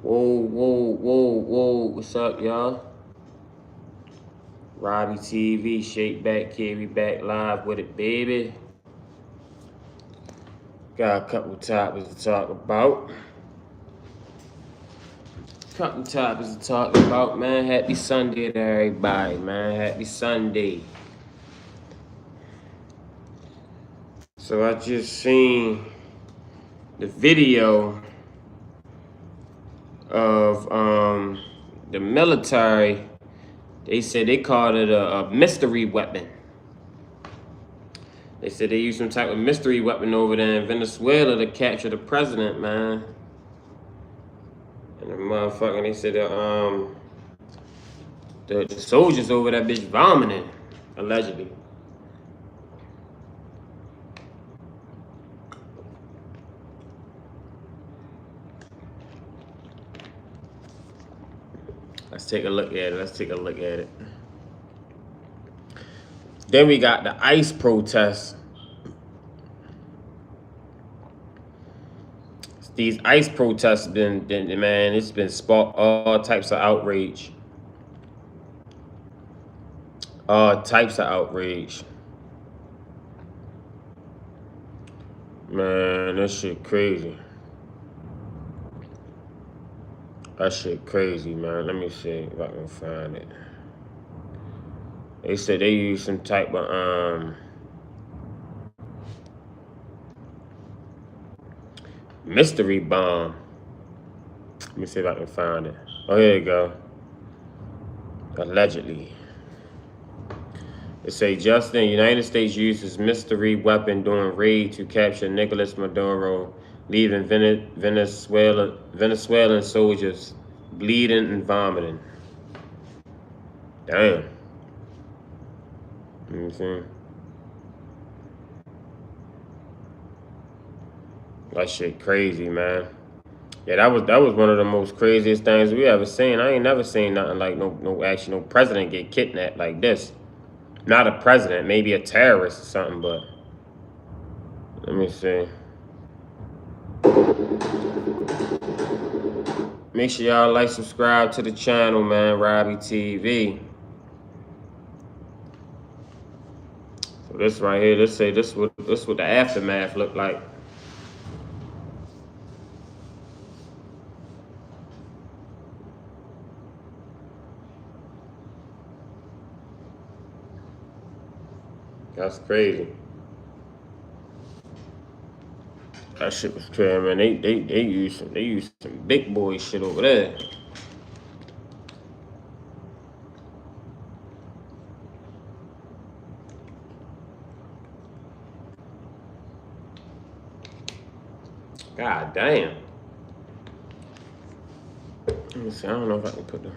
Whoa. What's up, y'all? Robbie TV, Shake Back Kid, we back live with it, baby. Got a couple topics to talk about. Man. Happy Sunday to everybody, man. Happy Sunday. So I just seen the video of the military. They said they called it a mystery weapon. They said they used some type of mystery weapon over there in Venezuela to capture the president, man. And the motherfucking, they said the soldiers over that bitch vomiting, allegedly. Let's take a look at it. Then we got the ICE protests. These ICE protests been man, it's been sparked all types of outrage. Man, that shit crazy. Man. Let me see if I can find it. They said they used some type of mystery bomb. Let me see if I can find it. Oh, here you go. Allegedly. It say Justin, United States uses mystery weapon during raid to capture Nicolas Maduro, leaving Venezuelan soldiers bleeding and vomiting. Damn. Let me see. That shit crazy, man. Yeah, that was one of the most craziest things we ever seen. I ain't never seen nothing like no president get kidnapped like this. Not a president, maybe a terrorist or something, but let me see. Make sure y'all like, subscribe to the channel, man, Robbie TV. So this right here, this what the aftermath look like. That's crazy. That shit was crazy, man. They used some big boy shit over there. God damn. Let me see. I don't know if I can put them.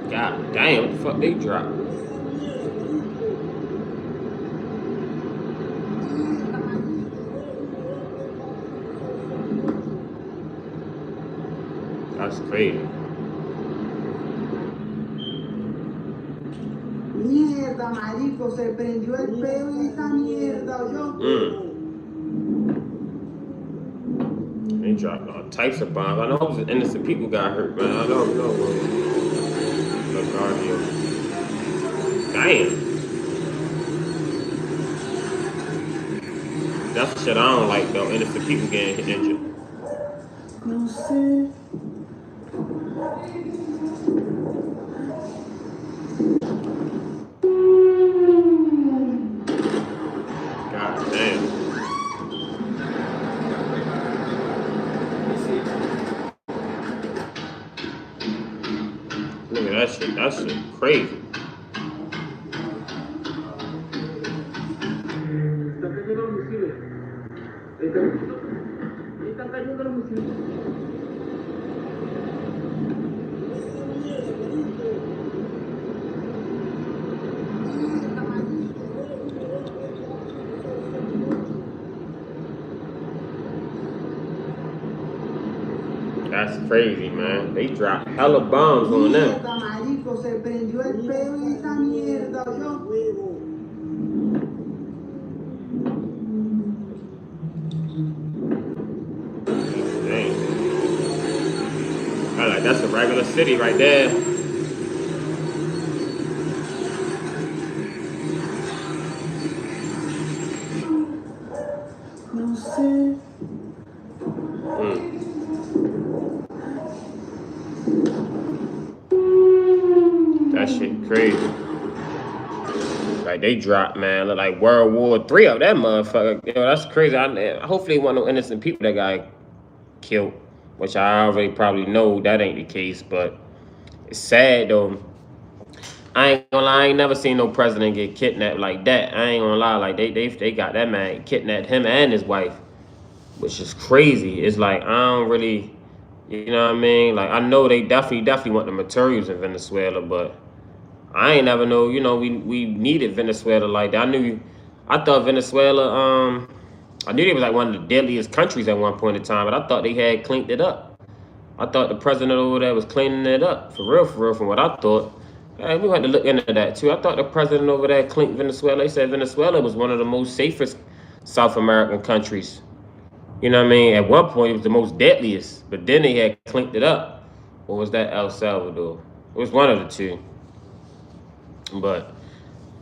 God damn, what the fuck they dropped? That's crazy. Mierda, marico, se prendió el peo en esa mierda, yo. They dropped all types of bombs. I know it was innocent people got hurt, man. I don't know. Damn. That's the shit I don't like, though. Innocent people getting injured. No sé. God damn. Look at that shit. That shit crazy. That's crazy, man. They dropped hella bombs on them. Marico, se prendió el peo en esa mierda, yo. that's a regular city right there. No sé. That shit crazy. Like they dropped, man, look like World War III of that motherfucker. You know, that's crazy. Hopefully, it wasn't no innocent people that got killed, which I already probably know that ain't the case. But it's sad though. I ain't gonna lie, I ain't never seen no president get kidnapped like that. I ain't gonna lie, like they got that man kidnapped him and his wife, which is crazy. It's like I don't really, you know what I mean? Like I know they definitely want the materials in Venezuela, but I ain't never know. You know, we needed Venezuela like that. I thought Venezuela. I knew they was like one of the deadliest countries at one point in time, but I thought they had cleaned it up. I thought the president over there was cleaning it up for real, from what I thought. Hey, we had to look into that too. I thought the president over there cleaned Venezuela. They said Venezuela was one of the most safest South American countries. You know what I mean? At one point, it was the most deadliest, but then they had cleaned it up. Or was that El Salvador? It was one of the two. But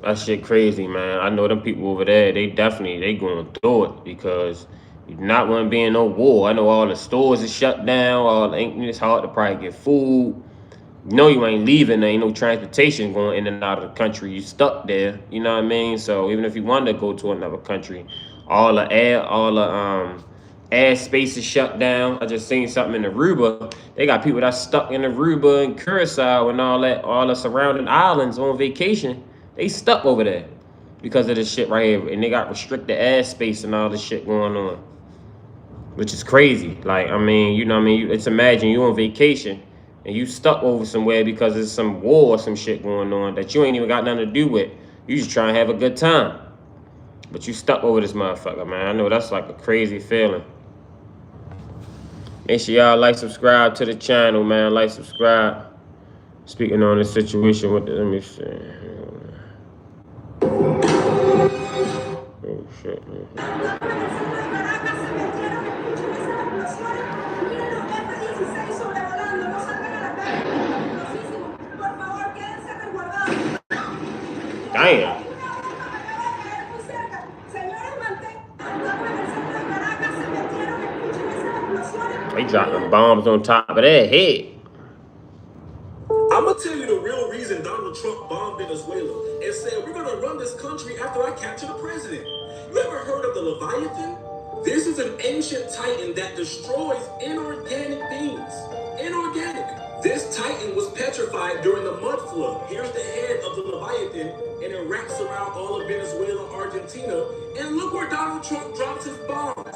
that shit crazy, man. I know them people over there, they going through it because you not want to be in no war. I know all the stores are shut down. It's hard to probably get food. You know you ain't leaving. There ain't no transportation going in and out of the country. You stuck there. You know what I mean? So even if you wanted to go to another country, all the air space is shut down. I just seen something in Aruba. They got people that stuck in Aruba and Curacao and all the surrounding islands on vacation. They stuck over there because of this shit right here, and they got restricted airspace and all this shit going on, which is crazy. Like I mean, you know what I mean? Let's imagine you on vacation and you stuck over somewhere because there's some war or some shit going on that you ain't even got nothing to do with. You just trying to have a good time, but you stuck over this motherfucker, man. I know that's like a crazy feeling. Make sure y'all like, subscribe to the channel, man. Like, subscribe. Speaking on the situation with the, let me see. Oh shit, man. Damn. They dropping bombs on top of their head. I'm gonna tell you the real reason Donald Trump bombed Venezuela and said we're gonna run this country after I capture the president. You ever heard of the Leviathan? This is an ancient titan that destroys inorganic beings. Inorganic. This titan was petrified during the mud flood. Here's the head of the Leviathan, and it wraps around all of Venezuela, Argentina. And look where Donald Trump drops his bombs.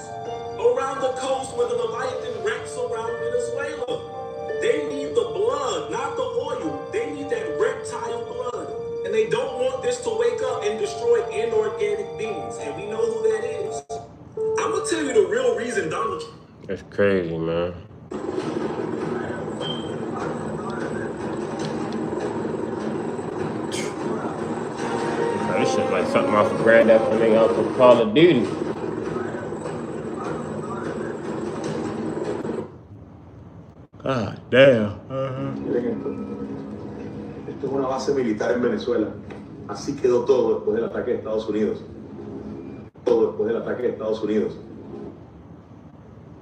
Around the coast where the Leviathan wraps around Venezuela. They need the blood, not the oil. They need that reptile blood. And they don't want this to wake up and destroy inorganic beings. And we know who that is. I'm going to tell you the real reason Donald Trump. That's crazy, man. This shit like something off of Grand Theft Auto off of Call of Duty. Ah, damn. Esto es una base militar en Venezuela. Así quedó todo después del ataque de Estados Unidos. Todo después del ataque de Estados Unidos.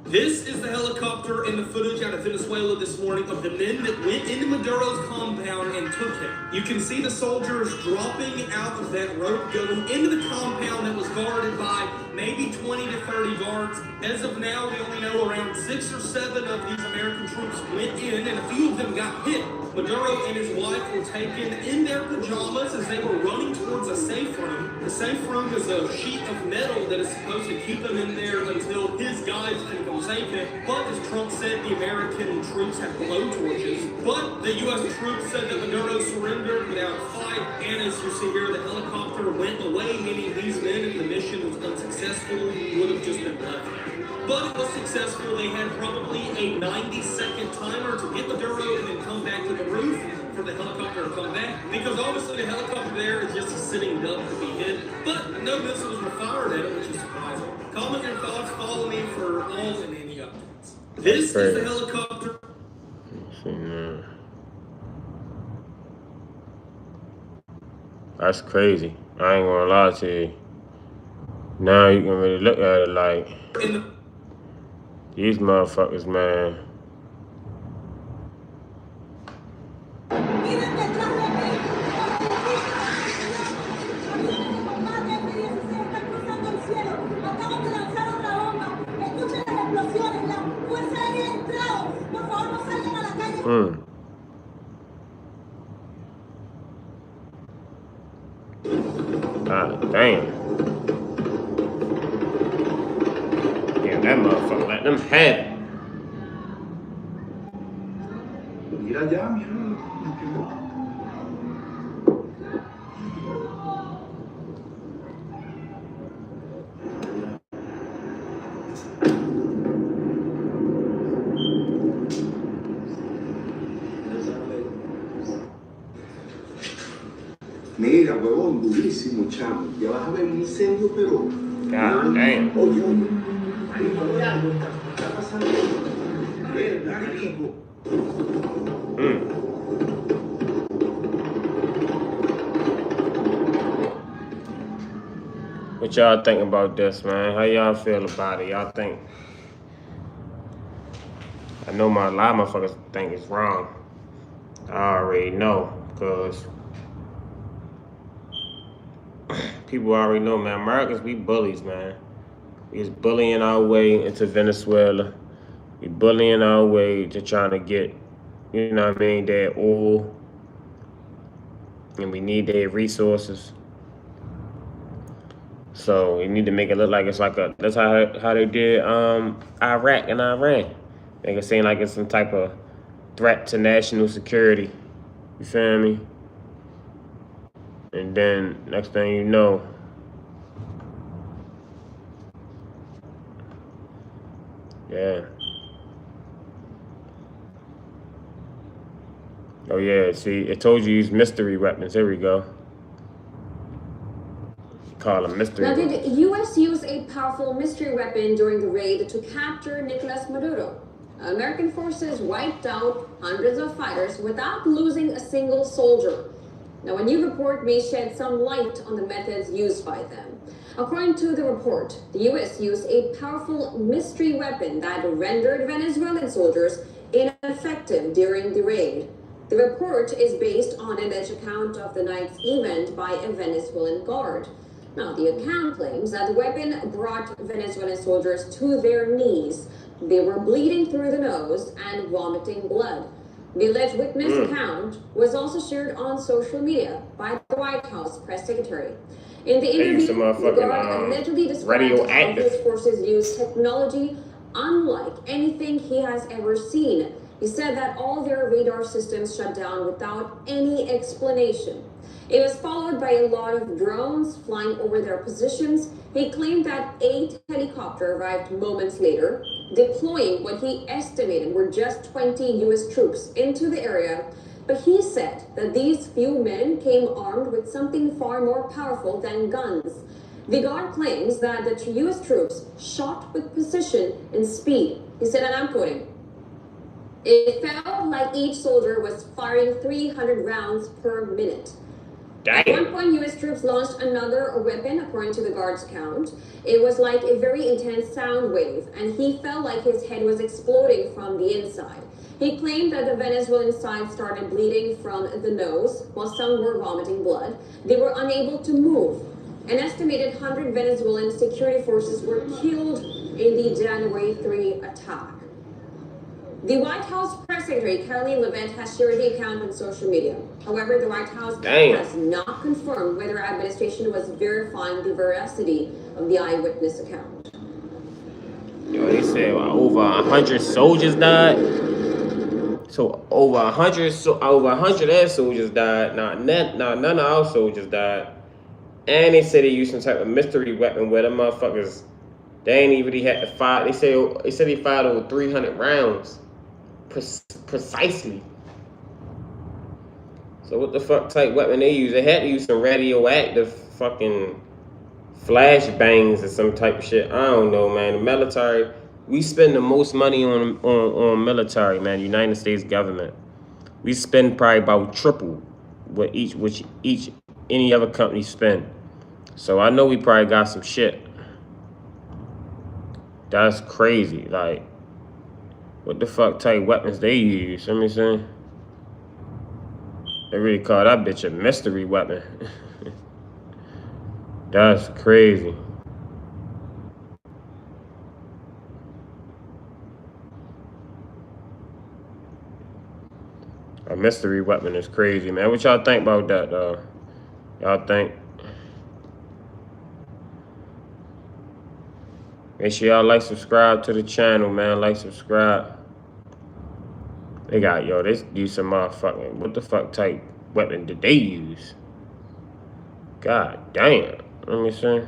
This is the helicopter and the footage out of Venezuela this morning of the men that went into Maduro's compound and took him. You can see the soldiers dropping out of that rope, going into the compound that was guarded by maybe 20 to 30 guards. As of now, we only know around 6 or 7 of these American troops went in, and a few of them got hit. Maduro and his wife were taken in their pajamas as they were running towards a safe room. The safe room is a sheet of metal that is supposed to keep them in there until his guys can come save him. But as Trump said, the American troops had blowtorches. But the U.S. troops said that Maduro surrendered without a fight. And as you see here, the helicopter went away, meaning these men, if the mission was unsuccessful, would have just been left. But it was successful. They had probably a 90-second timer to get Maduro and then come back to the roof for the helicopter to come back. Because obviously the helicopter there is just a sitting duck to be hit. But no missiles were fired at it, which is surprising. Comment your thoughts. Follow me for all and any updates. This is the helicopter. See, man. That's crazy. I ain't gonna lie to you. Now you can really look at it like these motherfuckers, man. God damn. Yeah, that motherfucker let them have it. Mira ya, mira. Mira, huevón, durísimo, chamo. Ya vas a ver un incendio, pero... God damn. Oye, marico, algo está pasando. Verdad, marico. What y'all think about this, man? How y'all feel about it? Y'all think? I know a lot of motherfuckers think it's wrong. I already know, because people already know, man. Americans, we bullies, man. We just bullying our way into Venezuela. We bullying our way to trying to get, you know what I mean, their oil. And we need their resources. So we need to make it look like it's like that's how they did Iraq and Iran. Make it seem like it's some type of threat to national security. You feel me? And then next thing you know, yeah. Oh yeah, see, it told you use mystery weapons. Here we go. Call them mystery Now, weapons. did the U.S. use a powerful mystery weapon during the raid to capture Nicolas Maduro? American forces wiped out hundreds of fighters without losing a single soldier. Now, a new report may shed some light on the methods used by them. According to the report, the U.S. used a powerful mystery weapon that rendered Venezuelan soldiers ineffective during the raid. The report is based on an alleged account of the night's event by a Venezuelan guard. Now, the account claims that the weapon brought Venezuelan soldiers to their knees. They were bleeding through the nose and vomiting blood. The alleged witness account was also shared on social media by the White House press secretary. In the interview, the guard allegedly described how his forces use technology unlike anything he has ever seen. He said that all their radar systems shut down without any explanation. It was followed by a lot of drones flying over their positions. He claimed that 8 helicopters arrived moments later, deploying what he estimated were just 20 U.S. troops into the area. But he said that these few men came armed with something far more powerful than guns. The guard claims that the U.S. troops shot with precision and speed. He said, and I'm quoting, "It felt like each soldier was firing 300 rounds per minute." At one point, U.S. troops launched another weapon, according to the guard's account. It was like a very intense sound wave, and he felt like his head was exploding from the inside. He claimed that the Venezuelan side started bleeding from the nose, while some were vomiting blood. They were unable to move. An estimated 100 Venezuelan security forces were killed in the January 3 attack. The White House press secretary, Caroline Levitt, has shared the account on social media. However, the White House has not confirmed whether the administration was verifying the veracity of the eyewitness account. Yo, they said over 100 soldiers died. So over 100 of their soldiers died. None of our soldiers died. And they said they used some type of mystery weapon where the motherfuckers, they ain't even really had to fire. They said they fired over 300 rounds. Precisely. So what the fuck type weapon they use? They had to use some radioactive fucking flashbangs or some type of shit. I don't know, man. The We spend the most money on military, man. United States government. We spend probably about triple what each any other company spend. So I know we probably got some shit. That's crazy. Like, what the fuck type weapons they use? You know what I'm saying? They really call that bitch a mystery weapon. That's crazy. A mystery weapon is crazy, man. What y'all think about that, though? Y'all think? Make sure y'all like, subscribe to the channel, man. Like, subscribe. They got, yo, they use some motherfucking, what the fuck type weapon did they use? God damn. Let me see.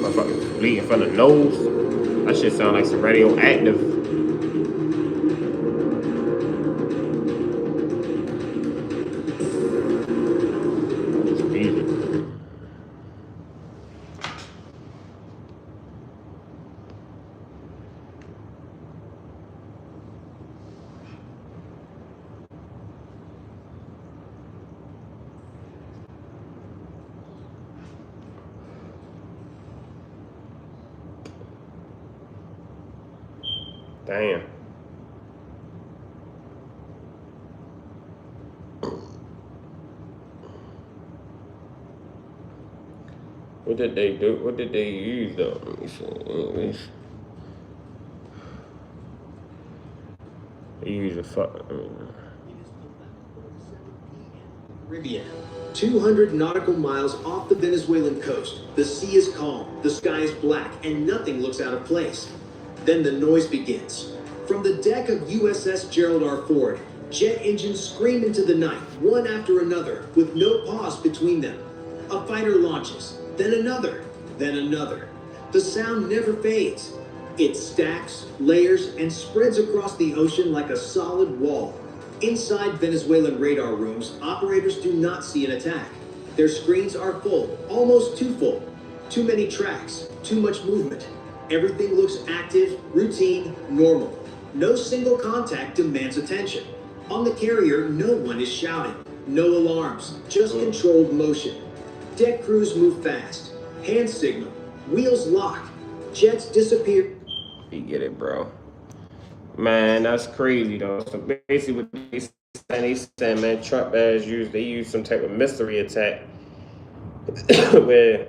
Motherfucker bleeding from the nose. That shit sound like some radioactive. Damn. What did they do? What did they use though? Let me see. They use a fuck. Caribbean. 200 nautical miles off the Venezuelan coast. The sea is calm, the sky is black, and nothing looks out of place. Then the noise begins. From the deck of USS Gerald R. Ford, jet engines scream into the night, one after another, with no pause between them. A fighter launches, then another, then another. The sound never fades. It stacks, layers, and spreads across the ocean like a solid wall. Inside Venezuelan radar rooms, operators do not see an attack. Their screens are full, almost too full. Too many tracks, too much movement. Everything looks active, routine, normal. No single contact demands attention. On the carrier, no one is shouting. No alarms, just controlled motion. Deck crews move fast. Hand signal. Wheels lock. Jets disappear. You get it, bro. Man, that's crazy though. So basically what they saying, man, Trump has used, they use some type of mystery attack where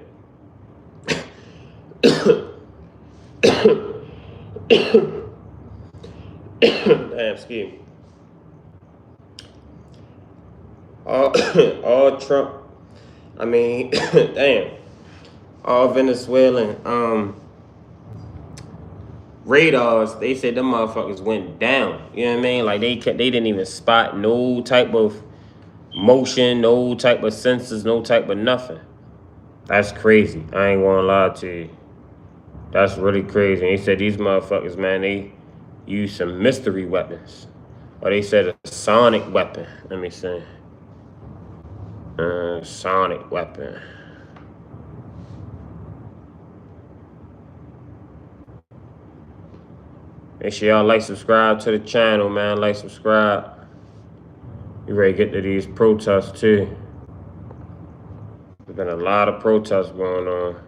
damn, excuse me. All Trump, I mean, damn, all Venezuelan radars, they said them motherfuckers went down. You know what I mean? Like they didn't even spot no type of motion, no type of sensors, no type of nothing. That's crazy. I ain't gonna lie to you. That's really crazy. And they said these motherfuckers, man, they use some mystery weapons. Or they said a sonic weapon. Let me see. Sonic weapon. Make sure y'all like, subscribe to the channel, man. Like, subscribe. We ready to get to these protests, too. There's been a lot of protests going on.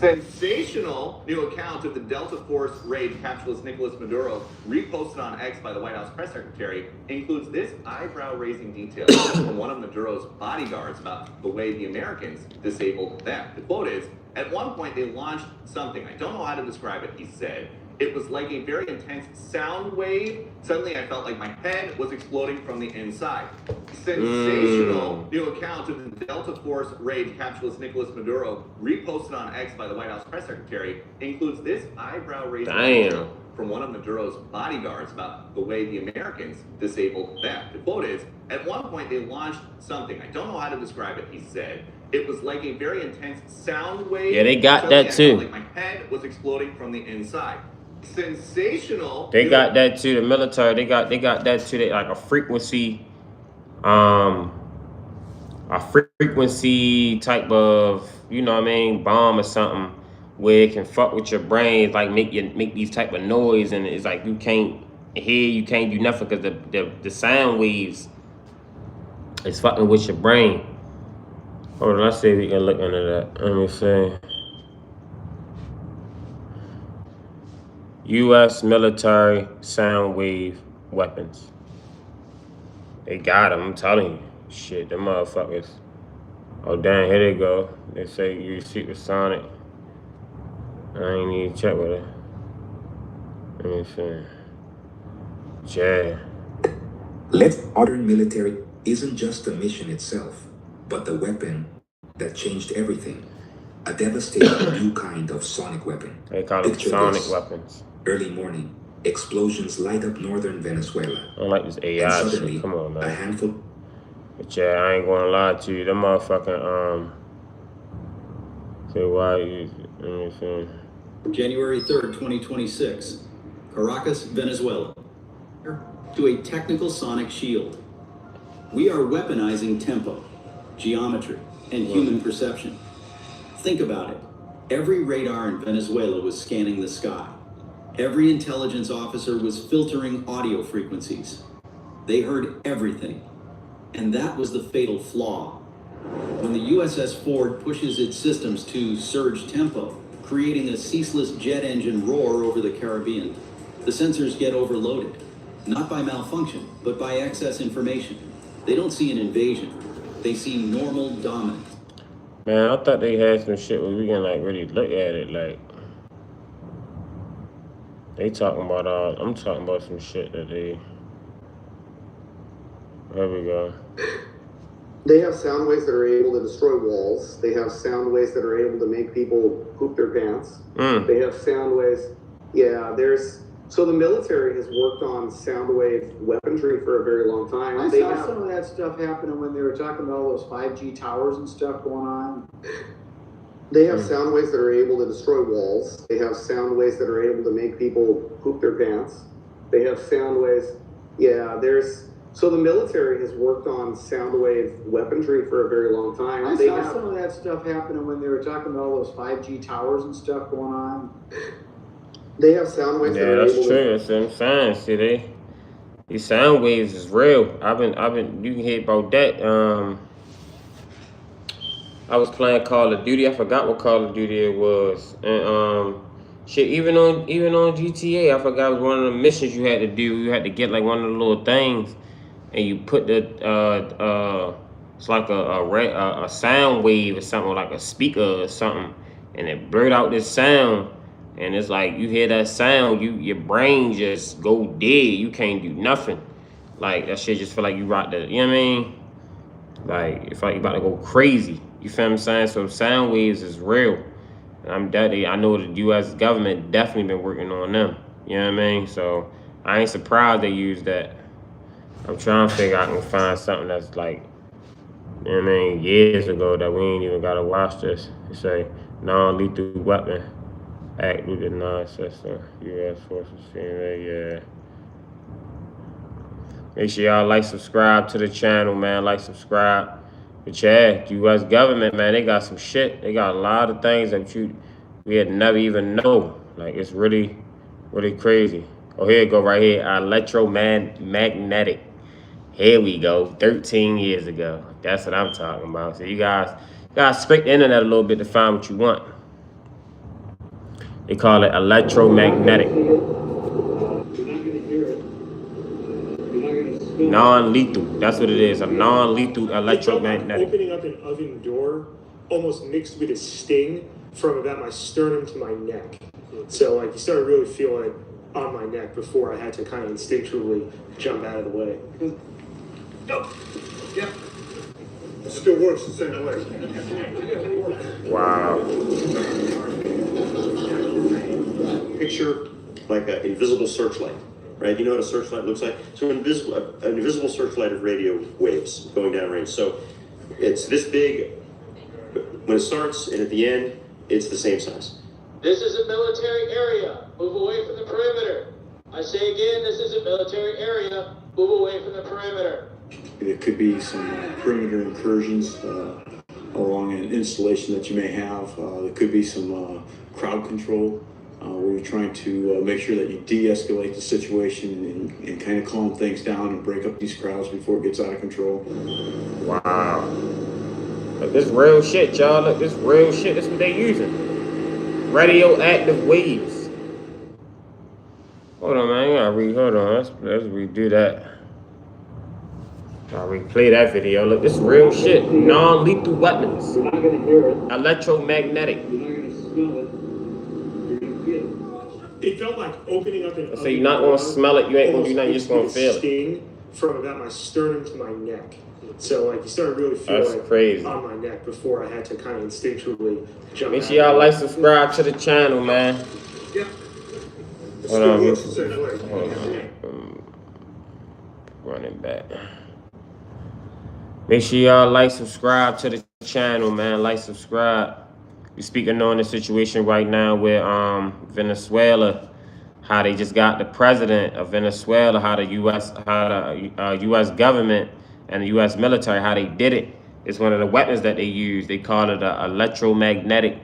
Sensational new account of the Delta Force raid captureless Nicolas Maduro, reposted on X by the White House press secretary, includes this eyebrow-raising detail from one of Maduro's bodyguards about the way the Americans disabled them. The quote is, "At one point they launched something. I don't know how to describe it," he said. "It was like a very intense sound wave. Suddenly I felt like my head was exploding from the inside." Sensational new account of the Delta Force raid captureless Nicolas Maduro, reposted on X by the White House press secretary, includes this eyebrow-raising detail from one of Maduro's bodyguards about the way the Americans disabled them. The quote is, "At one point they launched something. I don't know how to describe it," he said. "It was like a very intense sound wave." Yeah, they got Suddenly that I too. felt like my head was exploding from the inside. Sensational. They got that too. The military, they got that too. They like a frequency, a frequency type of, you know what I mean, bomb or something where it can fuck with your brain, like make these type of noise, and it's like you can't hear, you can't do nothing because the sound waves is fucking with your brain. Hold on, let's see if we can look into that. Let me see. U.S. military sound wave weapons. They got them, I'm telling you. Shit, them motherfuckers. Oh, damn, here they go. They say you supersonic. I ain't even check with it. Let me see. Yeah. Modern military isn't just the mission itself, but the weapon that changed everything. A devastating new kind of sonic weapon. They call them Picture sonic this. weapons. Early morning, explosions light up northern Venezuela. I don't like this And AI suddenly, shit. Come on, a man. handful. But yeah, I ain't gonna lie to you. Them motherfucking, say why you, let me see. January 3rd, 2026, Caracas, Venezuela. To a technical sonic shield. We are weaponizing tempo, geometry, and human perception. Think about it. Every radar in Venezuela was scanning the sky. Every intelligence officer was filtering audio frequencies. They heard everything. And that was the fatal flaw. When the USS Ford pushes its systems to surge tempo, creating a ceaseless jet engine roar over the Caribbean, the sensors get overloaded. Not by malfunction, but by excess information. They don't see an invasion. They see normal dominance. Man, I thought they had some shit where we can like really look at it. Like they talking about I'm talking about some shit that they. There we go. They have sound waves that are able to destroy walls. They have sound waves that are able to make people poop their pants. They have sound waves. Yeah, so the military has worked on sound wave weaponry for a very long time. I saw some of that stuff happening when they were talking about all those 5G towers and stuff going on. They have sound waves that are able to destroy walls. They have sound waves that are able to make people poop their pants. They have sound waves. Yeah, so the military has worked on sound wave weaponry for a very long time. I saw some of that stuff happening when they were talking about all those 5G towers and stuff going on. They have sound waves that Yeah, are that's able true. That's what I'm saying. See, these sound waves is real. I've been. You can hear about that. I was playing Call of Duty. I forgot what Call of Duty it was, and shit. Even on GTA, I forgot it was one of the missions you had to do. You had to get like one of the little things, and you put the it's like a sound wave or something, like a speaker or something, and it blurred out this sound. And it's like you hear that sound, your brain just go dead. You can't do nothing. Like that shit just feel like you rock the, you know what I mean? Like it's like you about to go crazy. You feel what I'm saying? So sound waves is real. And I know the U.S. government definitely been working on them. You know what I mean? So I ain't surprised they use that. I'm trying to figure out I can find something that's like, you know what I mean, years ago that we ain't even gotta watch this. It say non-lethal weapon. Act with the non-system. U.S. Forces, yeah. Make sure y'all like, subscribe to the channel, man. Like, subscribe. But yeah, U.S. government, man, they got some shit. They got a lot of things that we had never even know. Like, it's really, really crazy. Oh, here you go, right here. Electromagnetic. Here we go. 13 years ago. That's what I'm talking about. So you guys scrape the internet a little bit to find what you want. They call it electromagnetic. Non-lethal. That's what it is. A non-lethal electromagnetic. Opening up an oven door almost mixed with a sting from about my sternum to my neck. So like you started really feeling it on my neck before I had to kind of instinctually jump out of the way. Yeah. Still works the same way. Wow. Picture like an invisible searchlight, right? You know what a searchlight looks like? So an invisible searchlight of radio waves going downrange. So it's this big when it starts, and at the end, it's the same size. This is a military area. Move away from the perimeter. I say again, this is a military area. Move away from the perimeter. There could be some perimeter incursions along an installation that you may have. There could be some crowd control where you're trying to make sure that you de-escalate the situation and kind of calm things down and break up these crowds before it gets out of control. Wow. Look, this real shit, y'all. Look, this real shit. This is what they using. Radioactive waves. Hold on, man. Hold on. Let's redo that. I'll replay that video. Look, this is real shit. Non-lethal weapons. You're not going to hear it. Electromagnetic. You're not going to smell it. You're going to feel it. It felt like opening up an So you're not gonna smell it. You ain't gonna do nothing. You're just gonna almost feel it. sting from about my sternum to my neck. So like you started really feeling That's it crazy. on my neck before I had to kind of instinctually jump. Make sure y'all like, subscribe to the channel, man. Yeah. Hold on. Works the same way. Hold on. Running back. Make sure y'all like, subscribe to the channel, man. Like, subscribe. We're speaking on the situation right now with Venezuela, how they just got the president of Venezuela, how the U.S. government and the U.S. military, how they did it. It's one of the weapons that they use. They call it an electromagnetic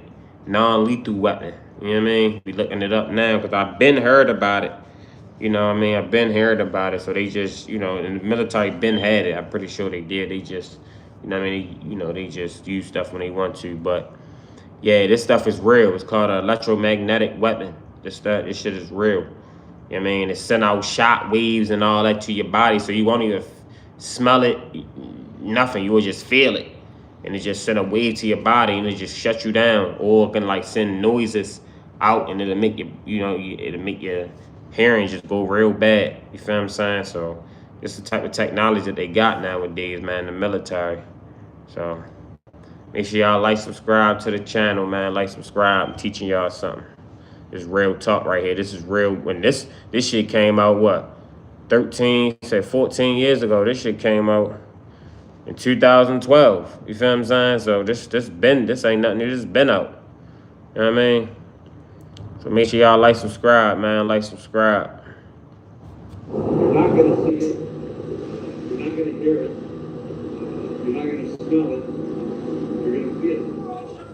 non-lethal weapon. You know what I mean? We looking it up now because I've been heard about it. You know what I mean? I've been heard about it. So they just, you know, and the military been had it. I'm pretty sure they did. They just, you know what I mean? They just use stuff when they want to. But yeah, this stuff is real. It's called an electromagnetic weapon. This shit is real. You know what I mean? It send out shock waves and all that to your body. So you won't even smell it, nothing. You will just feel it. And it just send a wave to your body and it just shut you down. Or it can like send noises out and it'll make you, it'll make your hearing just go real bad. You feel what I'm saying? So it's the type of technology that they got nowadays, man, the military. So make sure y'all like, subscribe to the channel, man. Like, subscribe. I'm teaching y'all something. It's real talk right here. This is real. When this shit came out, what? 14 years ago. This shit came out in 2012. You feel what I'm saying? So this ain't nothing new. This been out. You know what I mean? So make sure y'all like, subscribe, man. Like, subscribe. You're not going to see it. You're not going to hear it. You're not going to smell it. You're going to feel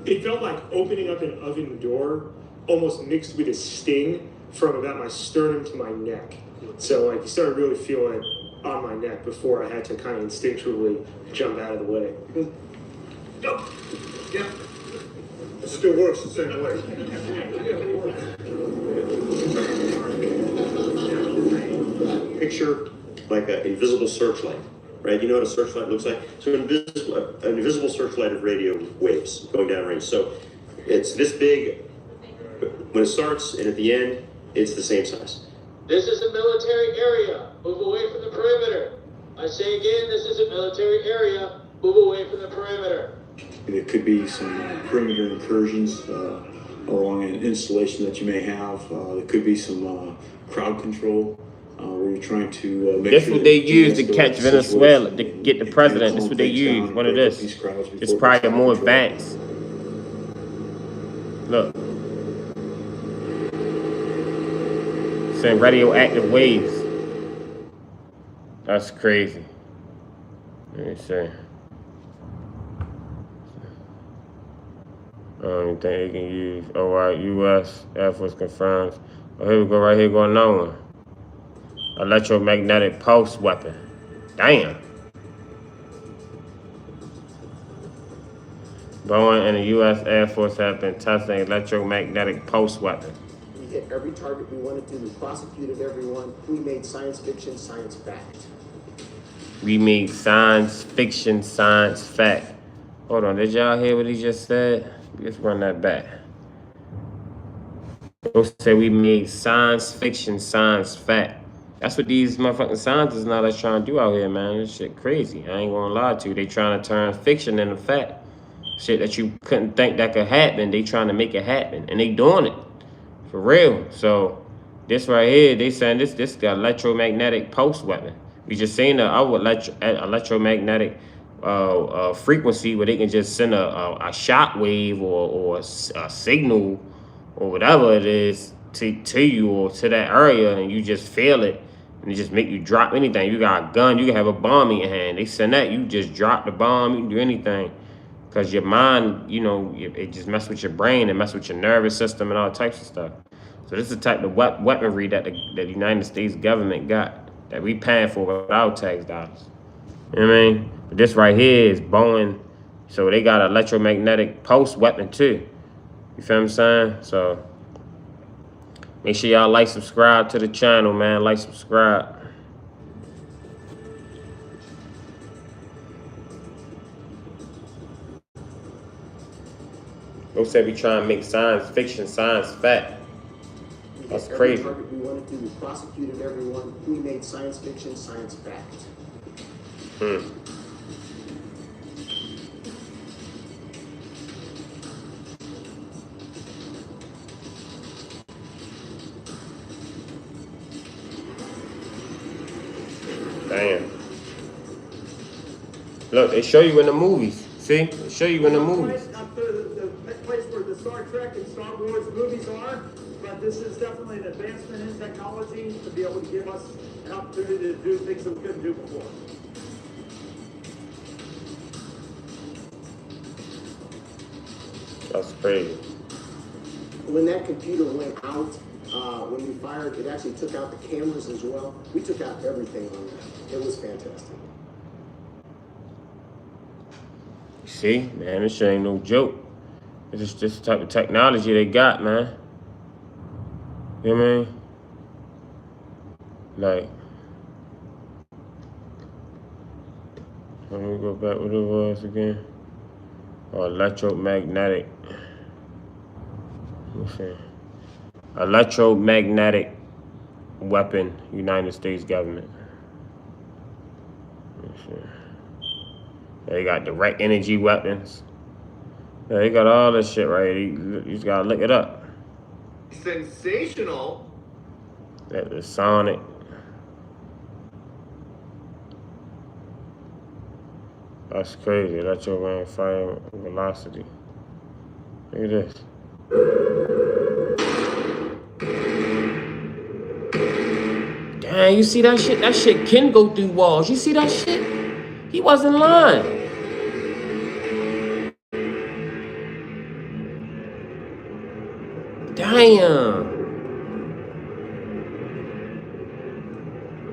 it. It felt like opening up an oven door, almost mixed with a sting from about my sternum to my neck. So like you started really feeling it on my neck before I had to kind of instinctually jump out of the way. Yeah. It still works the same way. Picture like an invisible searchlight, right? You know what a searchlight looks like? So an invisible searchlight of radio waves going down range. So it's this big when it starts, and at the end, it's the same size. This is a military area. Move away from the perimeter. I say again, this is a military area. Move away from the perimeter. There could be some perimeter incursions along an installation that you may have. There could be some crowd control where you're trying to make That's sure what they use to catch Venezuela, to get the president. That's what they use. One of this. It's probably more advanced. Look. Saying radioactive waves. That's crazy. Let me see. I don't even think they can use. Oh, right. U.S. Air Force confirms. Oh, here we go. Right here, go another one. Electromagnetic pulse weapon. Damn. Boeing and the U.S. Air Force have been testing electromagnetic pulse weapon. We hit every target we wanted to. We prosecuted everyone. We made science fiction science fact. We made science fiction science fact. Hold on, did y'all hear what he just said? Let's run that back. They'll say we made science fiction science fact. That's what these motherfucking scientists now that's trying to do out here, man. This shit crazy. I ain't gonna lie to you. They trying to turn fiction into fact. Shit that you couldn't think that could happen, they trying to make it happen. And they doing it. For real. So this right here, they saying this got electromagnetic pulse weapon. We just seen the other electromagnetic frequency where they can just send a shock wave or a signal or whatever it is to you or to that area, and you just feel it, And they just make you drop anything. You got a gun, you can have a bomb in your hand. They send that, you just drop the bomb, you can do anything. Because your mind, you know, it just mess with your brain and mess with your nervous system and all types of stuff. So this is the type of weaponry that the United States government got, that we paying for with our tax dollars. You know what I mean? But this right here is Boeing. So they got an electromagnetic pulse weapon too. You feel what I'm saying? So make sure y'all like, subscribe to the channel, man. Like, subscribe. Folks said we trying to make science fiction, science fact. That's crazy. Every target we wanted to, we prosecuted everyone. We made science fiction, science fact. Damn. Look, they show you in the movies. See? They show you in the movies. Not the place where the Star Trek and Star Wars movies are, but this is definitely an advancement in technology to be able to give us an opportunity to do things that we couldn't do before. That's crazy. When that computer went out, when we fired, it actually took out the cameras as well. We took out everything on that. It was fantastic. See, man, this shit ain't no joke. It's just this type of technology they got, man. You know what I mean? Like, let me go back what it was again. Oh, electromagnetic. Let me see. Electromagnetic weapon, United States government. Let me see. They got direct energy weapons. Yeah, they got all this shit right. You just gotta look it up. Sensational. That the sonic. That's crazy. Electromagnetic fire velocity. Look at this. Damn, you see that shit? That shit can go through walls. You see that shit? He wasn't lying. Damn.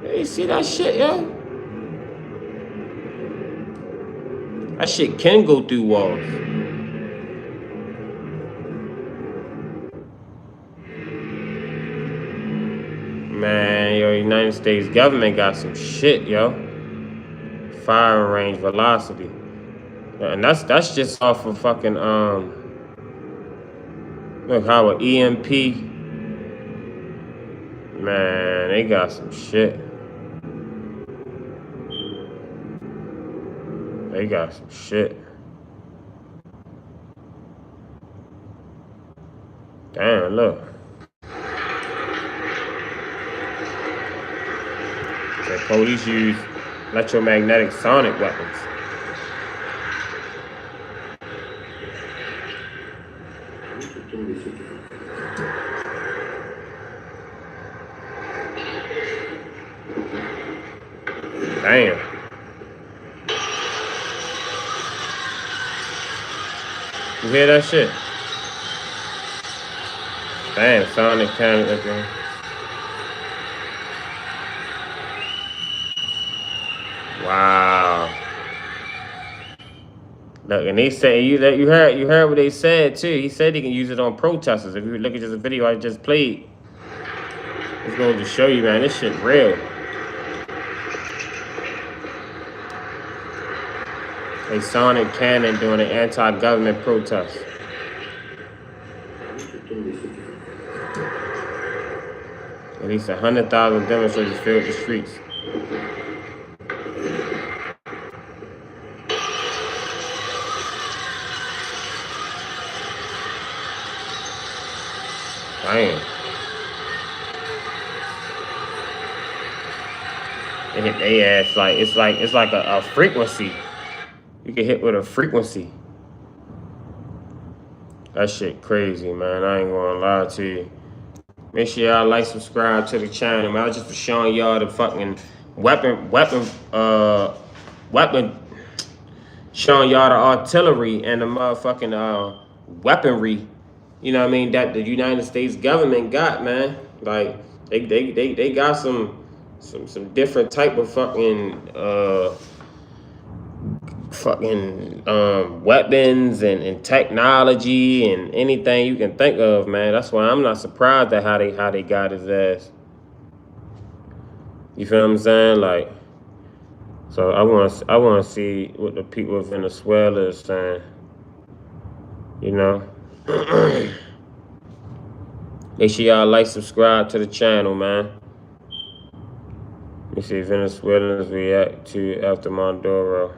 Hey, you see that shit, yo? That shit can go through walls. Man, yo, United States government got some shit, yo. Firing range velocity. And that's just off of fucking, look how an EMP. Man, they got some shit. They got some shit. Damn, look. The police use electromagnetic sonic weapons. Damn. You hear that shit? Damn, sonic cannon. Okay. Wow. Look, and they say you heard what they said too. He said he can use it on protesters. If you look at this video I just played, it's going to show you, man, this shit real. A sonic cannon during an anti-government protest. At least 100,000 demonstrators filled the streets. Damn. They hit their ass like it's like a frequency. You can hit with a frequency. That shit crazy, man. I ain't gonna lie to you. Make sure y'all like, subscribe to the channel, man. I was just showing y'all the fucking weapon, showing y'all the artillery and the motherfucking weaponry, you know what I mean, that the United States government got, man. Like they got some different type of fucking weapons and technology and anything you can think of, man. That's why I'm not surprised at how they got his ass. You feel what I'm saying? Like, so I want to see what the people of Venezuela is saying. You know. Make sure y'all like, subscribe to the channel, man. Let me see Venezuelans react to after Maduro.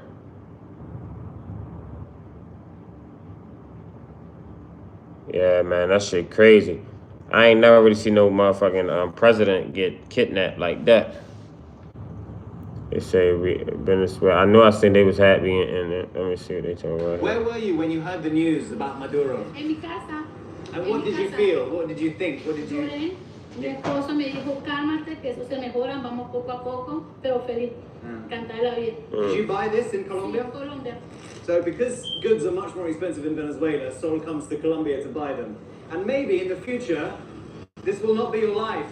Yeah, man, that shit crazy. I ain't never really seen no motherfucking president get kidnapped like that. They say Venezuela. I know I seen they was happy and let me see what they talking about. Where were you when you heard the news about Maduro? En mi casa. And what did you feel? What did you think? What did you... Lloré. Mi esposo me dijo, cálmate, que eso se mejora, vamos poco a poco, pero feliz. Cantar la vida. Did you buy this in Colombia? Sí, Colombia. So because goods are much more expensive in Venezuela, Sol comes to Colombia to buy them. And maybe in the future, this will not be your life.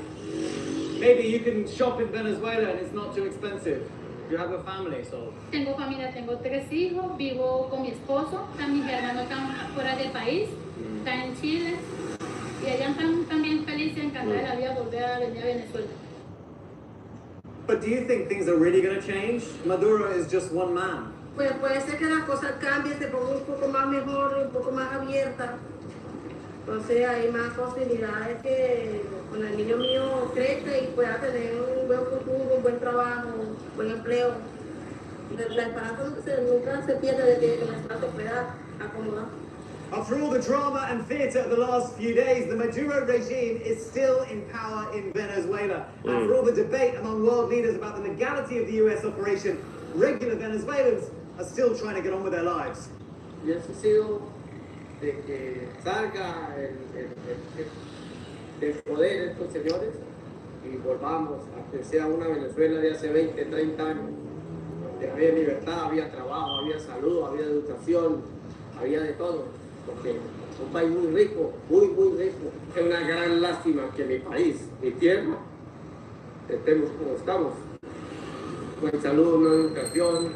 Maybe you can shop in Venezuela and it's not too expensive. You have a family, Sol. Tengo familia, tengo 3 hijos, vivo con mi esposo, están mis hermanos están fuera del país, están en Chile, y allá están también felices, encantados de la vida volver a venir a Venezuela. But do you think things are really going to change? Maduro is just one man. Pues puede ser que las cosas cambien, se ponga un poco más mejor, un poco más abierta. Entonces hay más posibilidades que con el niño mío crezca y pueda tener un buen futuro, un buen trabajo, un buen empleo. La esperanza nunca se pierde de que la esperanza pueda acomodar. After all the drama and theatre of the last few days, the Maduro regime is still in power in Venezuela. And for all the debate among world leaders about the legality of the US operation, regular Venezuelans are still trying to get on with their lives. Y eso ha sido de que salga del poder estos señores y volvamos a que sea una Venezuela de hace 20, 30 años, donde había libertad, había trabajo, había salud, había educación, había de todo, porque es un país muy rico, muy rico. Es una gran lástima que mi país, mi tierra, estemos como estamos. No hay salud, no hay educación,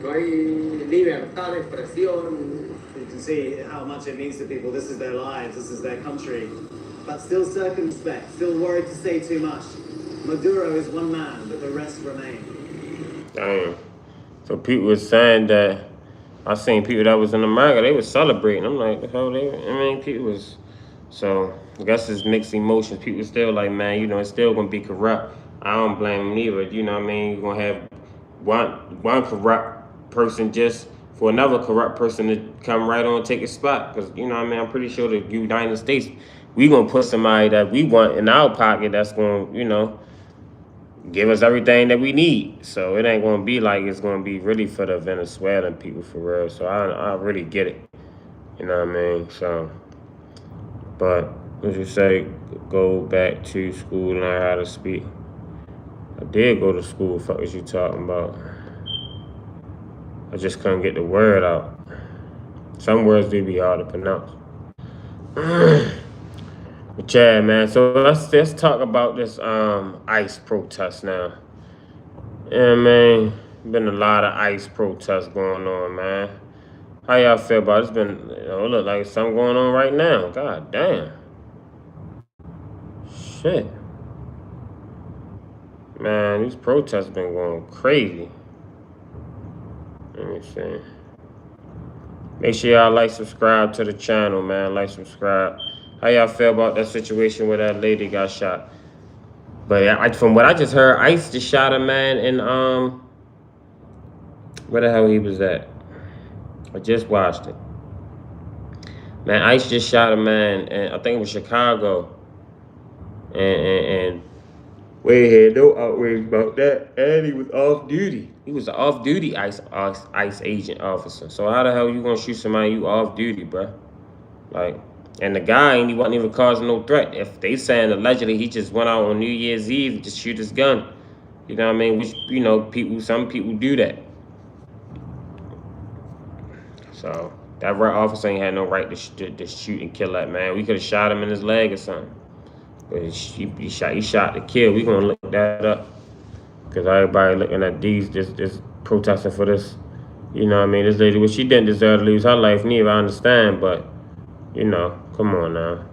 no hay libertad de expresión. You can see how much it means to people. This is their lives, this is their country. But still circumspect, still worried to say too much. Maduro is one man, but the rest remain. Damn. So people were saying that, I seen people that was in America, they was celebrating. I'm like, the hell people was, so I guess it's mixed emotions. People still like, man, you know, it's still gonna be corrupt. I don't blame them either, you know what I mean? You're gonna have one corrupt person just for another corrupt person to come right on and take a spot. Because, you know what I mean, I'm pretty sure the United States, we gonna put somebody that we want in our pocket that's gonna, you know, give us everything that we need. So it ain't gonna be like it's gonna be really for the Venezuelan people for real. So I really get it. You know what I mean? So, but what you say, go back to school and learn how to speak. I did go to school, fuck is you talking about? I just couldn't get the word out. Some words do be hard to pronounce. But yeah, man, so let's talk about this ICE protest now. Yeah, man, been a lot of ICE protests going on, man. How y'all feel about it? It's been, you know, look like something going on right now. God damn. Shit. Man, these protests been going crazy. Let me see. Make sure y'all like, subscribe to the channel, man. Like, subscribe. How y'all feel about that situation where that lady got shot? But from what I just heard, ICE just shot a man in, where the hell he was at? I just watched it. Man, ICE just shot a man, and I think it was Chicago. And we had no outrage about that. And he was off duty. He was an off-duty ICE agent officer. So how the hell you gonna shoot somebody you off duty, bro? Like, And the guy, he wasn't even causing no threat. If they saying allegedly he just went out on New Year's Eve to shoot his gun, you know what I mean? Which, you know, some people do that. So that officer ain't had no right to shoot and kill that man. We could have shot him in his leg or something. But he shot to kill. We gonna look that up because everybody looking at these this protesting for this. You know what I mean? This lady, well, she didn't deserve to lose her life neither. I understand, but you know, come on now.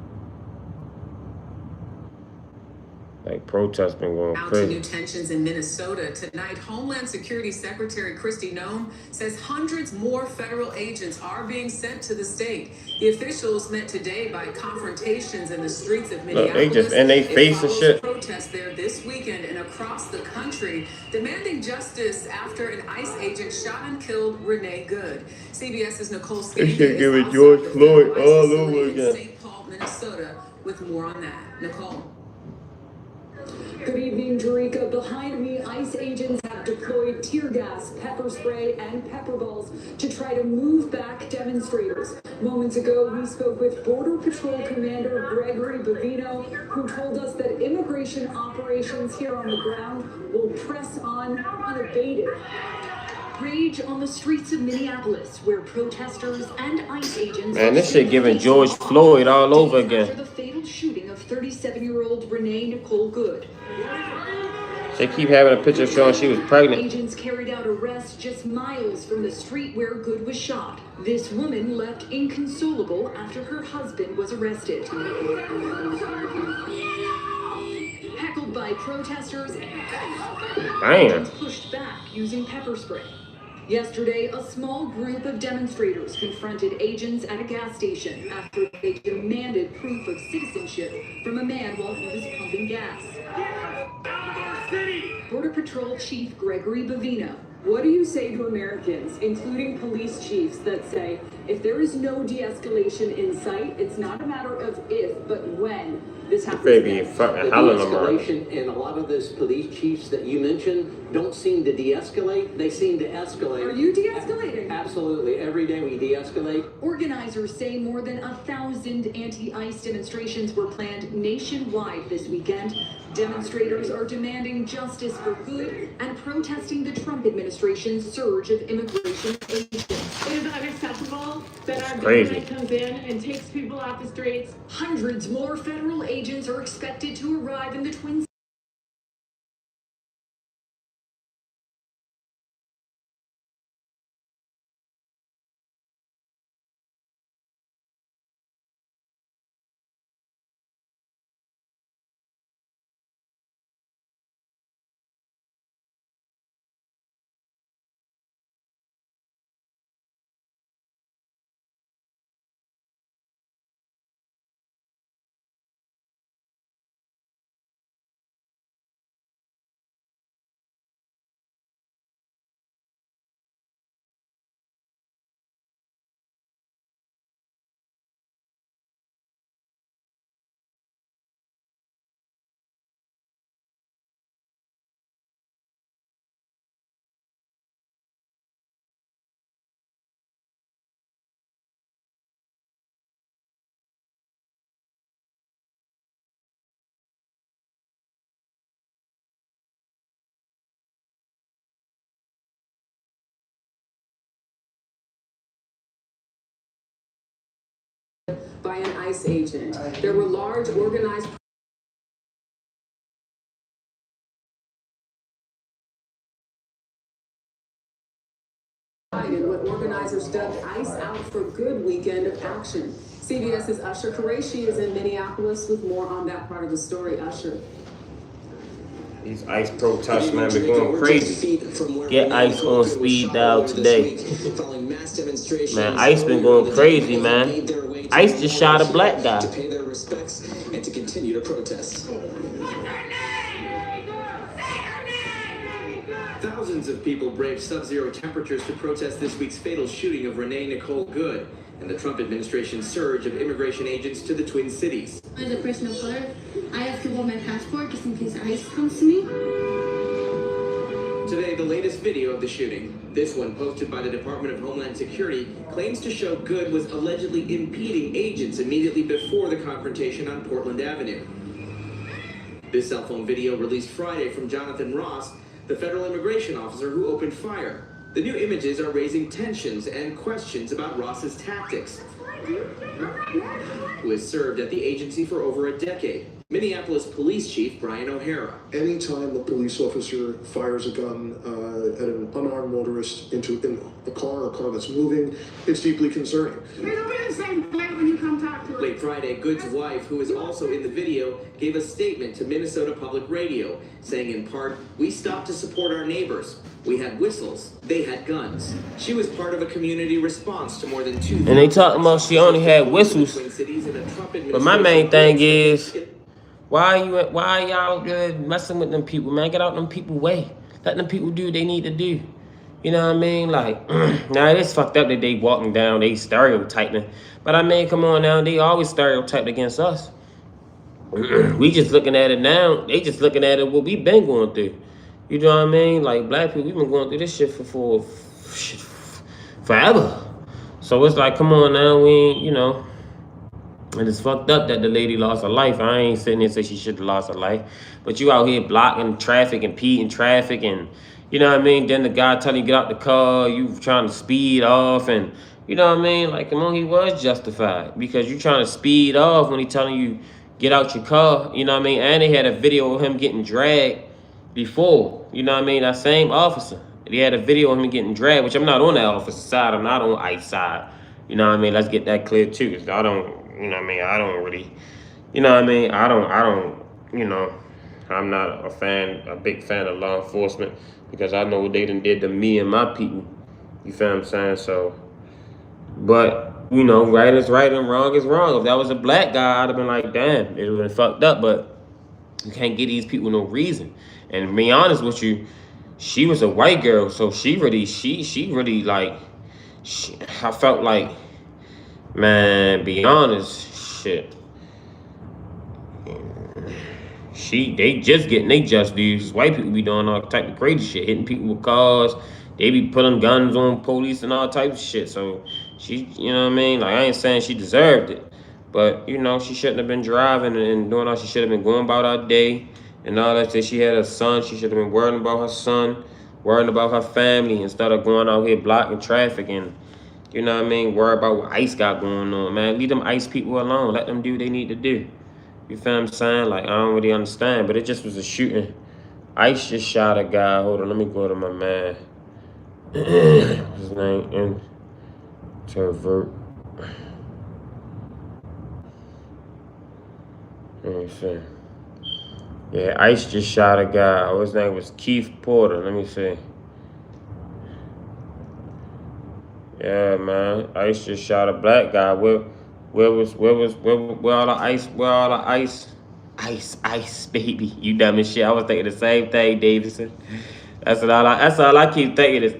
Like, protests been going Out to crazy. new tensions in Minnesota tonight. Homeland Security Secretary Kristi Noem says hundreds more federal agents are being sent to the state. The officials met today by confrontations in the streets of Minneapolis. Look, they just in they face and shit. Protests there this weekend and across the country, demanding justice after an ICE agent shot and killed Renee Good. CBS's Nicole They Skinner should give is it George outside the Floyd federal ICE all facility over in again. St. Paul, Minnesota, with more on that. Nicole. Good evening, Jerika. Behind me, ICE agents have deployed tear gas, pepper spray, and pepper balls to try to move back demonstrators. Moments ago, we spoke with Border Patrol Commander Gregory Bovino, who told us that immigration operations here on the ground will press on unabated. Rage on the streets of Minneapolis, where protesters and ICE agents. Man, this shit giving George Floyd all over again. After the fatal shooting of 37-year-old Renee Nicole Good. They keep having a picture showing she was pregnant. Agents carried out arrests just miles from the street where Good was shot. This woman left inconsolable after her husband was arrested. Heckled by protesters and pushed back using pepper spray. Yesterday, a small group of demonstrators confronted agents at a gas station after they demanded proof of citizenship from a man while he was pumping gas. Border Patrol Chief Gregory Bovino, what do you say to Americans, including police chiefs, that say if there is no de-escalation in sight, it's not a matter of if, but when this happens? Baby, fucking hell in de-escalation, and a lot of those police chiefs that you mentioned don't seem to de-escalate, they seem to escalate. Are you de-escalating? Absolutely. Every day we de-escalate. Organizers say more than 1,000 anti-ICE demonstrations were planned nationwide this weekend. Demonstrators are demanding justice for Good and protesting the Trump administration's surge of immigration agents. It is unacceptable that our crazy. government comes in and takes people off the streets. Hundreds more federal agents are expected to arrive in the Twin by an ICE agent. There were large organized in what organizers dubbed ICE Out for Good weekend of action. CBS's Usher Qureshi is in Minneapolis with more on that part of the story. Usher. These ICE protests, man, been going crazy. Get ICE on speed dial today. Man, ICE been going crazy, man. ICE just shot a black guy. To pay their respects and to continue to protest. Thousands of people braved sub-zero temperatures to protest this week's fatal shooting of Renee Nicole Good and the Trump administration's surge of immigration agents to the Twin Cities. As a person of color, I have to hold my passport just in case ICE comes to me. Today, the latest video of the shooting. This one, posted by the Department of Homeland Security, claims to show Good was allegedly impeding agents immediately before the confrontation on Portland Avenue. This cell phone video released Friday from Jonathan Ross, the federal immigration officer who opened fire. The new images are raising tensions and questions about Ross's tactics, who has served at the agency for over a decade. Minneapolis Police Chief Brian O'Hara. Anytime a police officer fires a gun at an unarmed motorist into a car that's moving, it's deeply concerning. It'll be the same way when you come talk to us. Late Friday, Good's wife, who is also in the video, gave a statement to Minnesota Public Radio, saying in part, "We stopped to support our neighbors. We had whistles. They had guns." She was part of a community response to more than 2,000. And they talking about she only had whistles. But my main thing is, why y'all messing with them people, man? Get out them people way. Let them people do what they need to do. You know what I mean? Like, now it's fucked up that they walking down, they stereotyping. But I mean, come on now, they always stereotyped against us. We just looking at it now. They just looking at it what we been going through. You know what I mean? Like, black people, we've been going through this shit for forever. So it's like, come on now, we ain't, you know. And it's fucked up that the lady lost her life. I ain't sitting here saying she should have lost her life. But you out here blocking traffic, impeding traffic, and you know what I mean? Then the guy telling you get out the car, you trying to speed off, and you know what I mean? Like, come on, he was justified. Because you trying to speed off when he telling you get out your car, you know what I mean? And they had a video of him getting dragged before, you know what I mean? That same officer. They had a video of him getting dragged, which I'm not on that officer's side, I'm not on ICE side. You know what I mean? Let's get that clear too. Cause I don't, you know what I mean? I don't really, you know what I mean? I don't, you know, I'm not a big fan of law enforcement because I know what they done did to me and my people. You feel what I'm saying? So, but, you know, right is right and wrong is wrong. If that was a black guy, I'd have been like, damn, it would have been fucked up, but you can't give these people no reason. And to be honest with you, she was a white girl, so she really like, I felt like, man, be honest, shit. They just getting they just dues. White people be doing all type of crazy shit, hitting people with cars. They be putting guns on police and all types of shit. So she, you know what I mean? Like, I ain't saying she deserved it, but you know, she shouldn't have been driving and doing all. She should have been going about her day and all that shit. She had a son. She should have been worrying about her son, worrying about her family instead of going out here blocking traffic and, you know what I mean, worry about what ICE got going on, man. Leave them ICE people alone. Let them do what they need to do. You feel what I'm saying? Like, I don't really understand, but it just was a shooting. ICE just shot a guy. Hold on, let me go to my man. What's his name? Introvert. Let me see. Yeah, ICE just shot a guy. Oh, his name was Keith Porter. Let me see. Yeah, man. ICE just shot a black guy. Where all the ICE? Where all the ICE? Ice, baby. You dumb as shit. I was thinking the same thing, Davidson. That's all I keep thinking is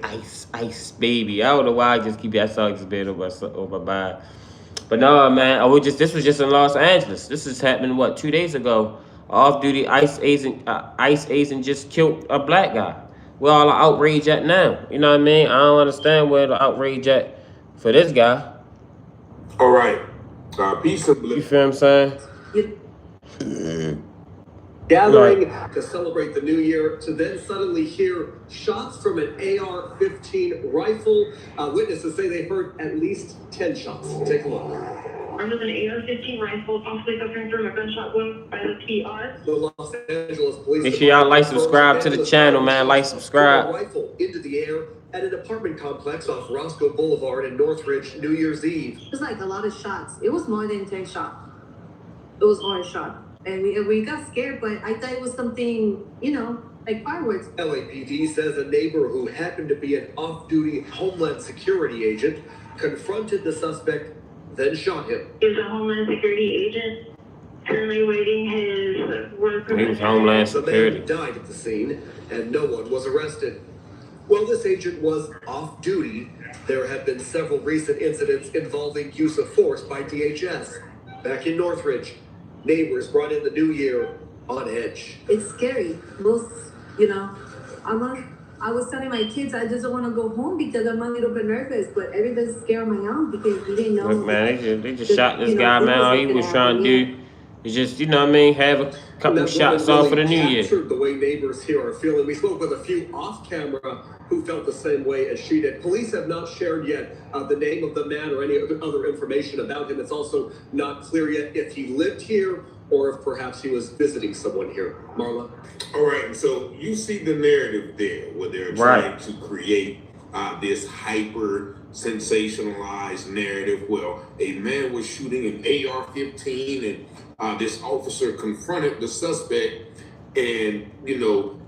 ice, baby. I don't know why I just keep that song just being over my mind. But no, man. This was just in Los Angeles. This is happening 2 days ago. Off-duty ICE agent just killed a black guy. Where all the outrage at now? You know what I mean? I don't understand where the outrage at for this guy. All right. Peace and You feel what I'm saying? Gathering to celebrate the new year, to then suddenly hear shots from an AR-15 rifle. Witnesses say they heard at least 10 shots. Take a look. Armed with an AR-15 rifle, possibly suffering from a gunshot wound by the PR. The Los Angeles Police Make sure y'all like, subscribe to the channel, man. Like, subscribe. Rifle into the air at an apartment complex off Roscoe Boulevard in Northridge, New Year's Eve. It was like a lot of shots. It was more than 10 shots. It was more shot. And we got scared, but I thought it was something, you know, like fireworks. LAPD says a neighbor who happened to be an off-duty Homeland Security agent confronted the suspect, then shot him. He was a Homeland Security agent, currently awaiting his work permit. He was Homeland Security. The man died at the scene, and no one was arrested. While this agent was off-duty, there have been several recent incidents involving use of force by DHS. Back in Northridge, neighbors brought in the new year on edge. It's scary. Most, you know, I'm I was telling my kids I just don't want to go home because I'm a little bit nervous, but everybody's scared of my aunt because we didn't know. Look, man, they just shot this guy, man. All he was trying to do is just, you know what I mean, have a couple shots off for the new year. Captured the way neighbors here are feeling. We spoke with a few off camera who felt the same way as she did. Police have not shared yet the name of the man or any other information about him. It's also not clear yet if he lived here or if perhaps he was visiting someone here. Marla? All right, so you see the narrative there where they're trying to create this hyper sensationalized narrative. Well, a man was shooting an AR-15 and this officer confronted the suspect and, you know,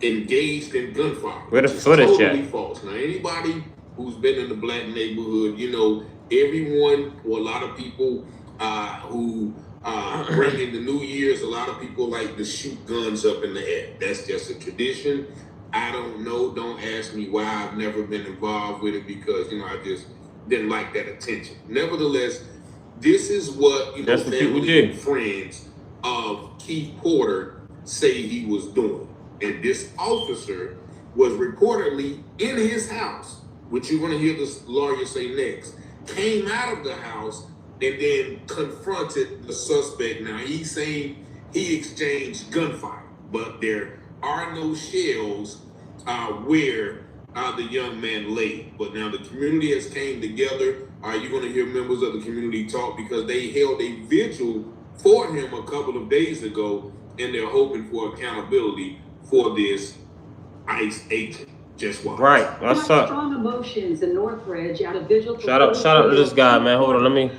engaged in gunfire. Where the footage totally at? false. Now, anybody who's been in the black neighborhood, you know, everyone or a lot of people who bring in the New Year's, a lot of people like to shoot guns up in the air. That's just a tradition. I don't know. Don't ask me why. I've never been involved with it because, you know, I just didn't like that attention. Nevertheless, this is what, you know, family and friends of Keith Porter say he was doing. And this officer was reportedly in his house, which you're going to hear this lawyer say next, came out of the house and then confronted the suspect. Now, he's saying he exchanged gunfire, but there are no shells where the young man lay. But now the community has came together. You're going to hear members of the community talk because they held a vigil for him a couple of days ago, and they're hoping for accountability for this ICE agent. Just watch. Right, what's up? Strong emotions in Northridge at a vigil. Shout out to this guy, man. Hold on, let me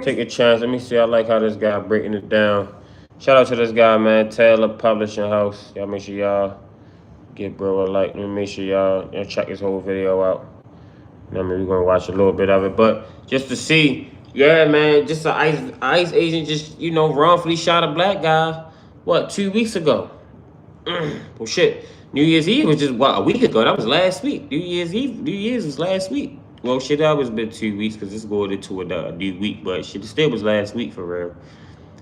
take a chance. Let me see. I like how this guy breaking it down. Shout out to this guy, man. Taylor Publishing House. Y'all make sure y'all give bro a like. Let me make sure y'all check his whole video out. I mean, we're gonna watch a little bit of it, but just to see, yeah, man, just an ICE agent just, you know, wrongfully shot a black guy. What, 2 weeks ago? Well, shit. New Year's Eve was just, what, a week ago. That was last week. New Year's was last week. Well, shit, that was been 2 weeks because it's going into a new week, but shit, it still was last week for real.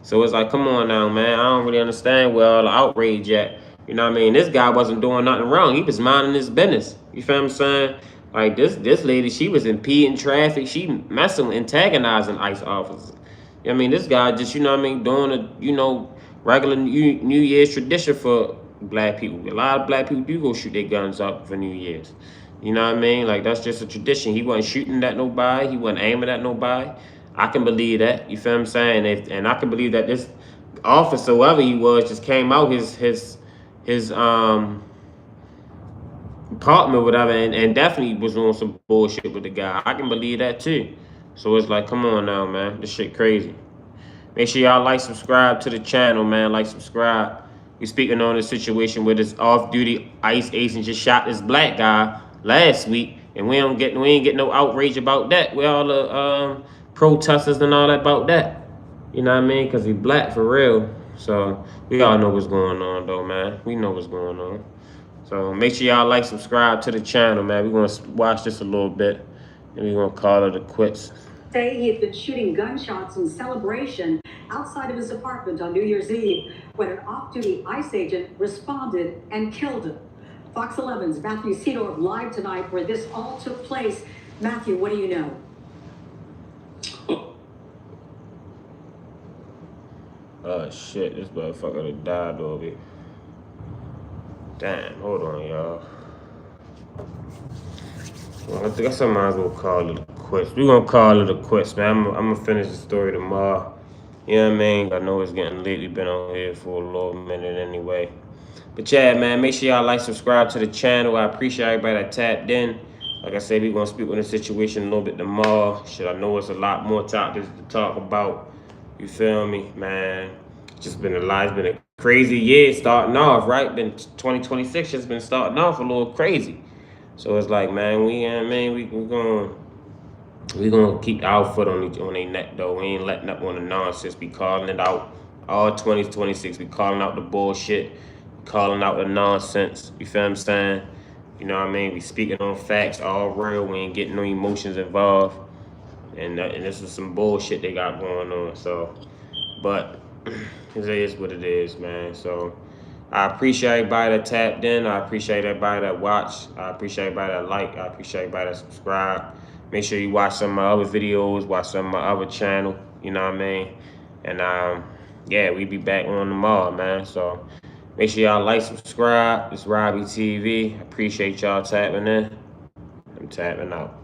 So it's like, come on now, man. I don't really understand where all the outrage at. You know what I mean? This guy wasn't doing nothing wrong. He was minding his business. You feel what I'm saying? Like, this lady, she was impeding traffic. She messing, antagonizing ICE officers. I mean, this guy just, you know what I mean, doing a, you know, regular New Year's tradition for black people. A lot of black people do go shoot their guns up for New Year's. You know what I mean? Like, that's just a tradition. He wasn't shooting at nobody. He wasn't aiming at nobody. I can believe that. You feel what I'm saying? And I can believe that this officer, whoever he was, just came out his apartment or whatever and definitely was on some bullshit with the guy. I can believe that too. So it's like, come on now, man. This shit crazy. Make sure y'all like, subscribe to the channel, man. Like, subscribe. We speaking on a situation where this off-duty ICE agent just shot this black guy last week, and we ain't get no outrage about that. We all the protesters and all that about that. You know what I mean? Because he black for real. So we all know what's going on, though, man. We know what's going on. So make sure y'all like, subscribe to the channel, man. We're gonna watch this a little bit, and we're gonna call it a quits. Say he had been shooting gunshots in celebration outside of his apartment on New Year's Eve when an off-duty ICE agent responded and killed him. Fox 11's Matthew Cedar live tonight where this all took place. Matthew, what do you know? Oh shit, this motherfucker done died over here. Damn, hold on, y'all. Well, I guess I might as well call it a quits. We're gonna call it a quits, man. I'm gonna finish the story tomorrow. You know what I mean? I know it's getting late. We've been on here for a little minute anyway. But yeah, man, make sure y'all like, subscribe to the channel. I appreciate everybody that tapped in. Like I said, we're gonna speak on the situation a little bit tomorrow. Shit, I know it's a lot more topics to talk about. You feel me, man? It's just been a lot. It's been a crazy year starting off, right? Then 2026 just been starting off a little crazy. So it's like, man, we gonna keep our foot on their neck though. We ain't letting up on the nonsense. We calling it out. All 2026, we calling out the bullshit, calling out the nonsense. You feel what I'm saying? You know what I mean? We speaking on facts, all real. We ain't getting no emotions involved. And this is some bullshit they got going on. So, but it is what it is, man. So I appreciate everybody that tapped in. I appreciate everybody that watched. I appreciate everybody that liked. I appreciate everybody that subscribed. Make sure you watch some of my other videos. Watch some of my other channel. You know what I mean? And yeah, we be back on tomorrow, man. So make sure y'all like, subscribe. It's Robbie TV. I appreciate y'all tapping in. I'm tapping out.